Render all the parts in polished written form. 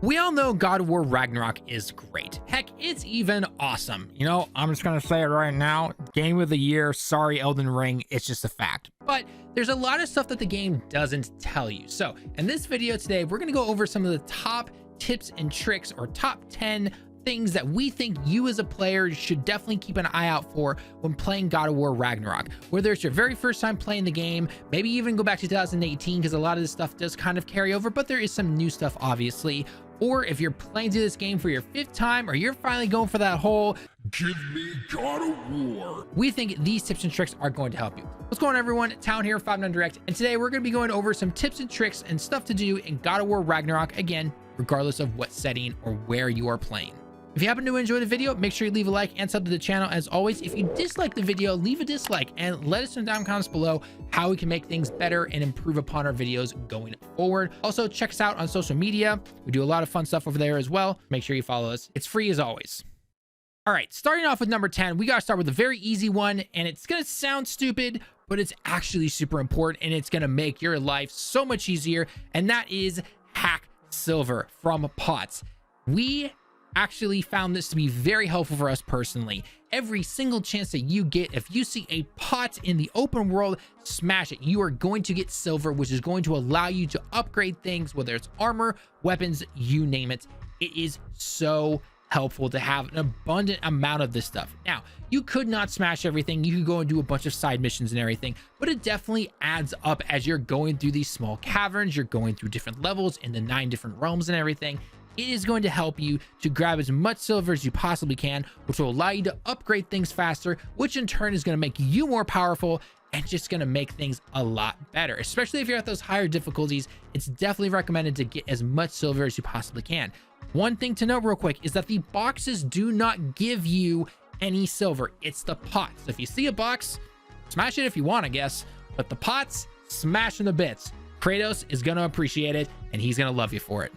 We all know God of War Ragnarok is great. Heck, it's even awesome. You know, I'm just gonna say it right now. Game of the year, sorry Elden Ring, it's just a fact. But there's a lot of stuff that the game doesn't tell you. So in this video today, we're gonna go over some of the top tips and tricks, or top 10 things that we think you as a player should definitely keep an eye out for when playing God of War Ragnarok. Whether it's your very first time playing the game, maybe even go back to 2018, because a lot of this stuff does kind of carry over, but there is some new stuff obviously. Or if you're playing through this game for your 5th time, or you're finally going for that whole give me God of War, we think these tips and tricks are going to help you. What's going on, everyone? Tallen here, 59 Direct, and today we're going to be going over some tips and tricks and stuff to do in God of War Ragnarok, again, regardless of what setting or where you are playing. If you happen to enjoy the video, make sure you leave a like and sub to the channel. As always, if you dislike the video, leave a dislike and let us know down in the comments below how we can make things better and improve upon our videos going forward. Also, check us out on social media. We do a lot of fun stuff over there as well. Make sure you follow us. It's free as always. All right, starting off with number 10, we got to start with a very easy one, and it's going to sound stupid, but it's actually super important, and it's going to make your life so much easier, and that is Hacksilver from pots. We actually found this to be very helpful for us personally. Every single chance that you get, if you see a pot in the open world, smash it. You are going to get silver, which is going to allow you to upgrade things, whether it's armor, weapons, you name it. It is so helpful to have an abundant amount of this stuff. Now, you could not smash everything. You could go and do a bunch of side missions and everything, but it definitely adds up as you're going through these small caverns. You're going through different levels in the 9 different realms and everything. It is going to help you to grab as much silver as you possibly can, which will allow you to upgrade things faster, which in turn is going to make you more powerful and just going to make things a lot better. Especially if you're at those higher difficulties, it's definitely recommended to get as much silver as you possibly can. One thing to note real quick is that the boxes do not give you any silver. It's the pots. So if you see a box, smash it if you want, I guess, but the pots, smash in the bits. Kratos is going to appreciate it, and he's going to love you for it.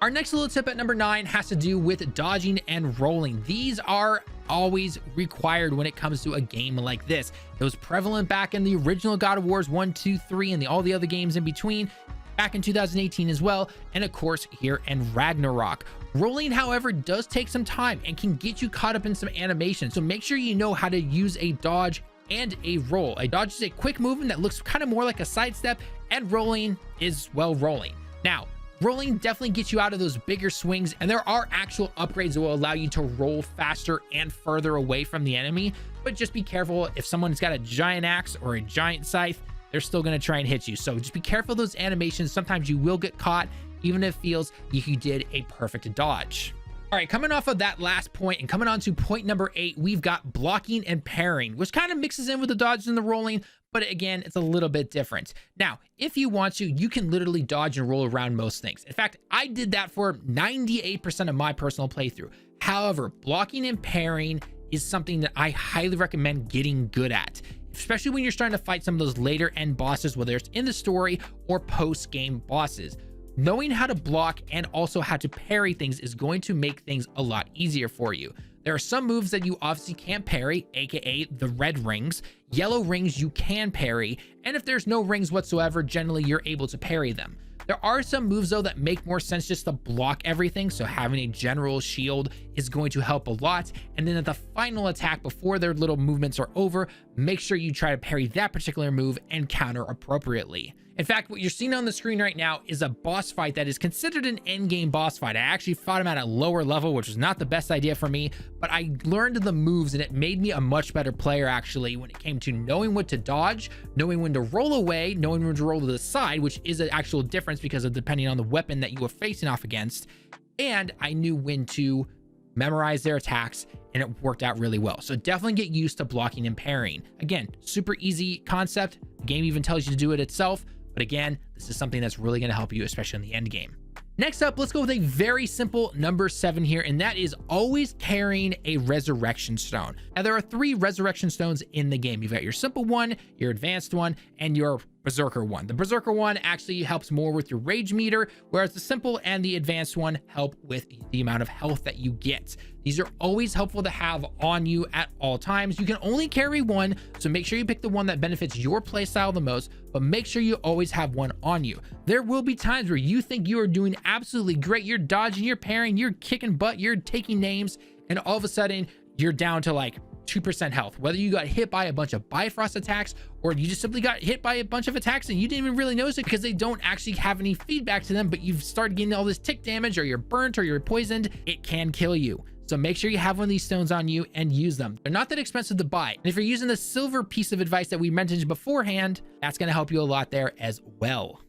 Our next little tip at number 9 has to do with dodging and rolling. These are always required when it comes to a game like this. It was prevalent back in the original God of Wars 1, 2, 3, and all the other games in between, back in 2018 as well, and of course here in Ragnarok. Rolling, however, does take some time and can get you caught up in some animation, so make sure you know how to use a dodge and a roll. A dodge is a quick movement that looks kind of more like a sidestep, and rolling is, well, rolling. Now, rolling definitely gets you out of those bigger swings, and there are actual upgrades that will allow you to roll faster and further away from the enemy, but just be careful. If someone's got a giant axe or a giant scythe, they're still going to try and hit you, so just be careful of those animations. Sometimes you will get caught, even if it feels like you did a perfect dodge. All right, coming off of that last point and coming on to point number 8, we've got blocking and parrying, which kind of mixes in with the dodges and the rolling, but again, it's a little bit different. Now, if you want to, you can literally dodge and roll around most things. In fact, I did that for 98% of my personal playthrough. However, blocking and parrying is something that I highly recommend getting good at, especially when you're starting to fight some of those later end bosses, whether it's in the story or post-game bosses. Knowing how to block and also how to parry things is going to make things a lot easier for you. There are some moves that you obviously can't parry, aka the red rings. Yellow rings you can parry, and if there's no rings whatsoever, generally you're able to parry them. There are some moves though that make more sense just to block everything, so having a general shield is going to help a lot. And then at the final attack, before their little movements are over, make sure you try to parry that particular move and counter appropriately. In fact, what you're seeing on the screen right now is a boss fight that is considered an endgame boss fight. I actually fought him at a lower level, which was not the best idea for me, but I learned the moves and it made me a much better player actually when it came to knowing what to dodge, knowing when to roll away, knowing when to roll to the side, which is an actual difference because of depending on the weapon that you were facing off against. And I knew when to memorize their attacks, and it worked out really well. So definitely get used to blocking and parrying. Again, super easy concept. The game even tells you to do it itself. But again, this is something that's really going to help you, especially in the end game. Next up, let's go with a very simple number 7 here, and that is always carrying a resurrection stone. Now, there are 3 resurrection stones in the game. You've got your simple one, your advanced one, and your Berserker one. The Berserker one actually helps more with your rage meter, whereas the simple and the advanced one help with the amount of health that you get. These are always helpful to have on you at all times. You can only carry one, so make sure you pick the one that benefits your playstyle the most, but make sure you always have one on you. There will be times where you think you are doing absolutely great. You're dodging, you're parrying, you're kicking butt, you're taking names, and all of a sudden you're down to like 2% health, whether you got hit by a bunch of Bifrost attacks or you just simply got hit by a bunch of attacks and you didn't even really notice it because they don't actually have any feedback to them, but you've started getting all this tick damage, or you're burnt, or you're poisoned. It can kill you. So make sure you have one of these stones on you and use them. They're not that expensive to buy. And if you're using the silver piece of advice that we mentioned beforehand, that's going to help you a lot there as well.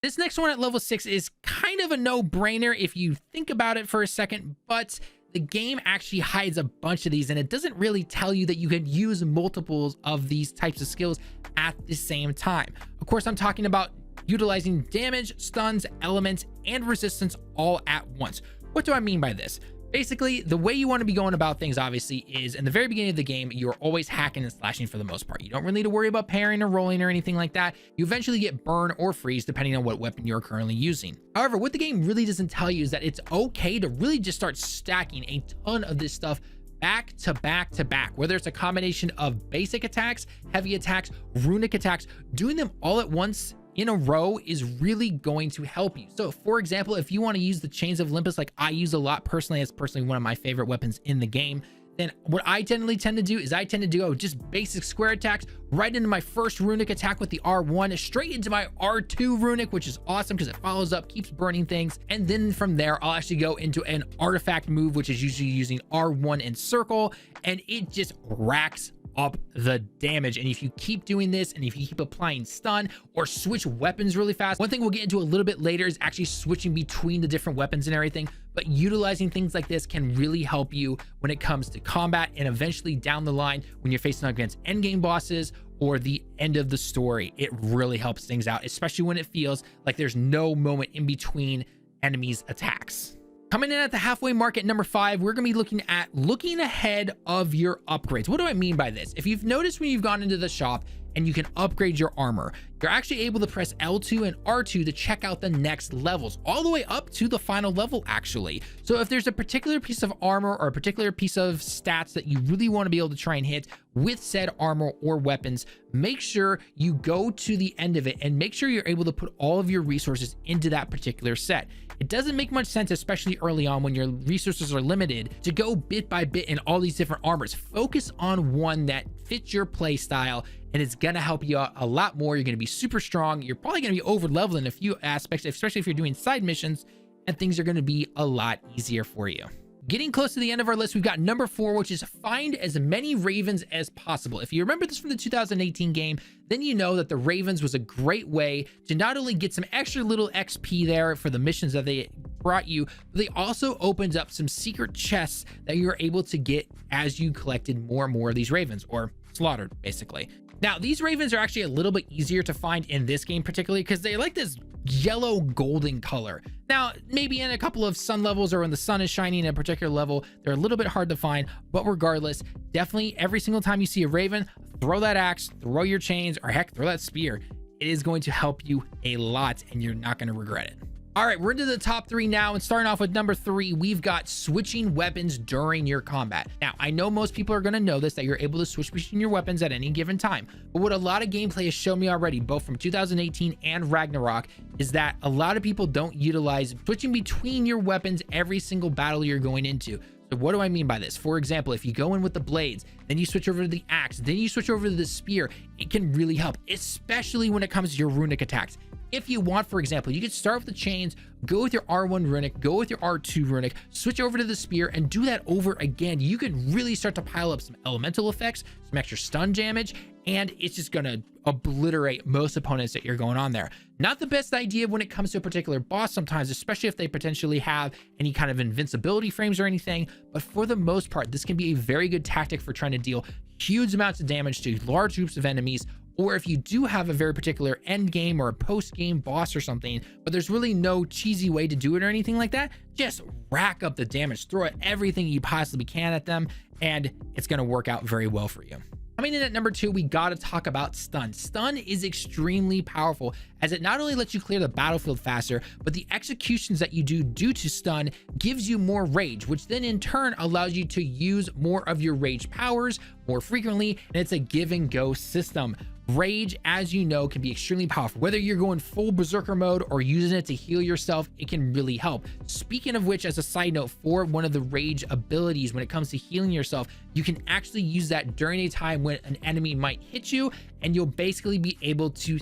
This next one at level 6 is kind of a no-brainer if you think about it for a second, but the game actually hides a bunch of these, and it doesn't really tell you that you can use multiples of these types of skills at the same time. Of course, I'm talking about utilizing damage, stuns, elements, and resistance all at once. What do I mean by this? Basically, the way you want to be going about things, obviously, is in the very beginning of the game, you're always hacking and slashing for the most part. You don't really need to worry about parrying or rolling or anything like that. You eventually get burn or freeze depending on what weapon you're currently using. However, what the game really doesn't tell you is that it's okay to really just start stacking a ton of this stuff back to back to back, whether it's a combination of basic attacks, heavy attacks, runic attacks. Doing them all at once in a row is really going to help you. So for example, if you want to use the Chains of Olympus, like I use a lot personally, it's personally one of my favorite weapons in the game, then what I generally tend to do is I tend to go just basic square attacks right into my first runic attack with the R1, straight into my R2 runic, which is awesome because it follows up, keeps burning things. And then from there, I'll actually go into an artifact move, which is usually using R1 and circle, and it just racks up the damage. And if you keep doing this, and if you keep applying stun or switch weapons really fast, one thing we'll get into a little bit later is actually switching between the different weapons and everything, but utilizing things like this can really help you when it comes to combat, and eventually down the line when you're facing against endgame bosses or the end of the story. It really helps things out, especially when it feels like there's no moment in between enemies' attacks. Coming in at the halfway mark at number 5, we're going to be looking ahead of your upgrades. What do I mean by this? If you've noticed when you've gone into the shop and you can upgrade your armor, you're actually able to press L2 and R2 to check out the next levels, all the way up to the final level actually. So if there's a particular piece of armor or a particular piece of stats that you really want to be able to try and hit with said armor or weapons, make sure you go to the end of it and make sure you're able to put all of your resources into that particular set. It doesn't make much sense, especially early on when your resources are limited, to go bit by bit in all these different armors. Focus on one that fits your play style, and it's going to help you out a lot more. You're going to be super strong. You're probably going to be over leveling in a few aspects, especially if you're doing side missions, and things are going to be a lot easier for you. Getting close to the end of our list, we've got number 4, which is find as many ravens as possible. If you remember this from the 2018 game, then you know that the ravens was a great way to not only get some extra little XP there for the missions that they brought you, but they also opened up some secret chests that you're able to get as you collected more and more of these ravens, or slaughtered basically. Now, these ravens are actually a little bit easier to find in this game, particularly because they like this yellow golden color. Now, maybe in a couple of sun levels or when the sun is shining in a particular level, they're a little bit hard to find, but regardless, definitely every single time you see a raven, throw that axe, throw your chains, or heck, throw that spear. It is going to help you a lot, and you're not going to regret it. All right, we're into the top 3 now, and starting off with number 3, we've got switching weapons during your combat. Now, I know most people are going to know this, that you're able to switch between your weapons at any given time, but what a lot of gameplay has shown me already, both from 2018 and Ragnarok, is that a lot of people don't utilize switching between your weapons every single battle you're going into. So what do I mean by this? For example, if you go in with the blades, then you switch over to the axe, then you switch over to the spear, it can really help, especially when it comes to your runic attacks. If you want, for example, you could start with the chains, go with your R1 runic, go with your R2 runic, switch over to the spear, and do that over again. You can really start to pile up some elemental effects, some extra stun damage, and it's just going to obliterate most opponents that you're going on there. Not the best idea when it comes to a particular boss sometimes, especially if they potentially have any kind of invincibility frames or anything, but for the most part, this can be a very good tactic for trying to deal huge amounts of damage to large groups of enemies. Or if you do have a very particular end game or a post game boss or something, but there's really no cheesy way to do it or anything like that, just rack up the damage, throw everything you possibly can at them, and it's going to work out very well for you. Coming in at number 2, we gotta talk about stun. Stun is extremely powerful, as it not only lets you clear the battlefield faster, but the executions that you do due to stun gives you more rage, which then in turn allows you to use more of your rage powers more frequently, and it's a give and go system. Rage, as you know, can be extremely powerful. Whether you're going full berserker mode or using it to heal yourself, it can really help. Speaking of which, as a side note, for one of the rage abilities, when it comes to healing yourself, you can actually use that during a time when an enemy might hit you, and you'll basically be able to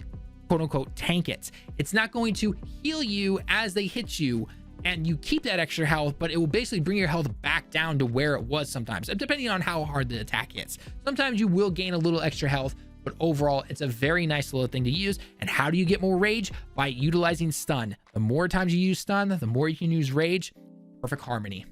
quote unquote tank it. It's not going to heal you as they hit you and you keep that extra health, but it will basically bring your health back down to where it was sometimes, depending on how hard the attack hits. Sometimes you will gain a little extra health, but overall it's a very nice little thing to use. And how do you get more rage? By utilizing stun. The more times you use stun, the more you can use rage. Perfect harmony.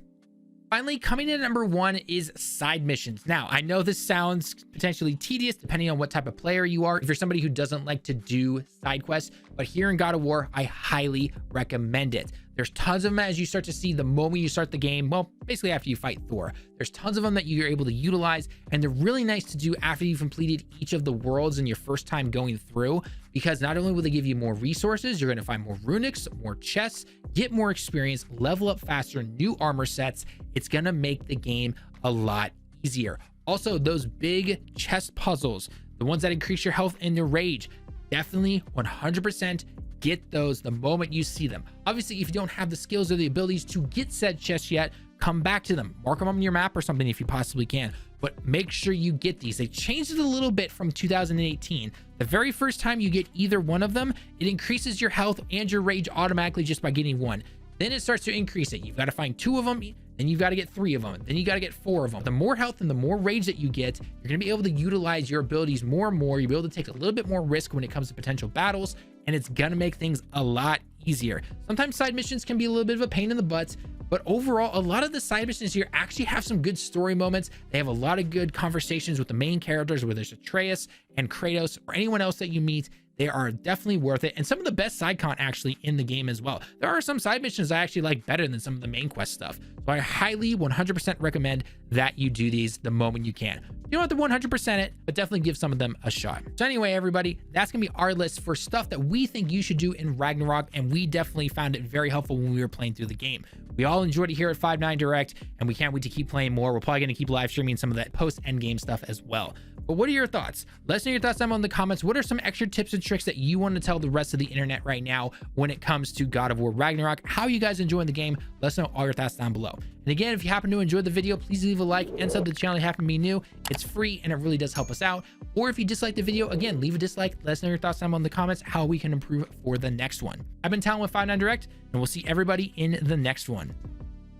Finally, coming in at number 1 is side missions. Now, I know this sounds potentially tedious depending on what type of player you are. If you're somebody who doesn't like to do side quests, but here in God of War, I highly recommend it. There's tons of them as you start to see the moment you start the game. Well, basically after you fight Thor. There's tons of them that you're able to utilize, and they're really nice to do after you've completed each of the worlds in your first time going through, because not only will they give you more resources, you're going to find more runics, more chests, get more experience, level up faster, new armor sets. It's going to make the game a lot easier. Also, those big chest puzzles, the ones that increase your health and your rage, definitely 100% get those the moment you see them. Obviously, if you don't have the skills or the abilities to get said chests yet, come back to them, mark them on your map or something if you possibly can, but make sure you get these. They changed it a little bit from 2018. The very first time you get either one of them, it increases your health and your rage automatically just by getting one. Then it starts to increase it. You've got to find 2 of them, then you've got to get 3 of them, then you got to get 4 of them. The more health and the more rage that you get, you're going to be able to utilize your abilities more and more. You'll be able to take a little bit more risk when it comes to potential battles, and it's going to make things a lot easier. Sometimes side missions can be a little bit of a pain in the butt, but overall, a lot of the side missions here actually have some good story moments. They have a lot of good conversations with the main characters, whether it's Atreus and Kratos or anyone else that you meet. They are definitely worth it, and some of the best side content actually in the game as well. There are some side missions I actually like better than some of the main quest stuff, so I highly 100% recommend that you do these the moment you can. You don't have to 100% it, but definitely give some of them a shot. So anyway, everybody, that's gonna be our list for stuff that we think you should do in Ragnarok, and we definitely found it very helpful when we were playing through the game. We all enjoyed it here at 5/9 Direct, and we can't wait to keep playing more. We're probably gonna keep live streaming some of that post-end game stuff as well. But what are your thoughts? Let us know your thoughts down in the comments. What are some extra tips and tricks that you want to tell the rest of the internet right now when it comes to God of War Ragnarok? How are you guys enjoying the game? Let us know all your thoughts down below. And again, if you happen to enjoy the video, please leave a like and sub to the channel if you happen to be new. It's free and it really does help us out. Or if you dislike the video, again, leave a dislike. Let us know your thoughts down in the comments, how we can improve for the next one. I've been Tallen with 5/9 Direct, and we'll see everybody in the next one.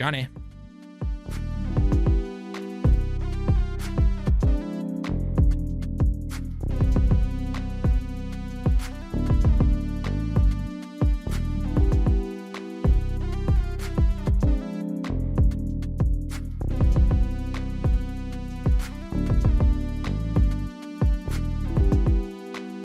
Johnny.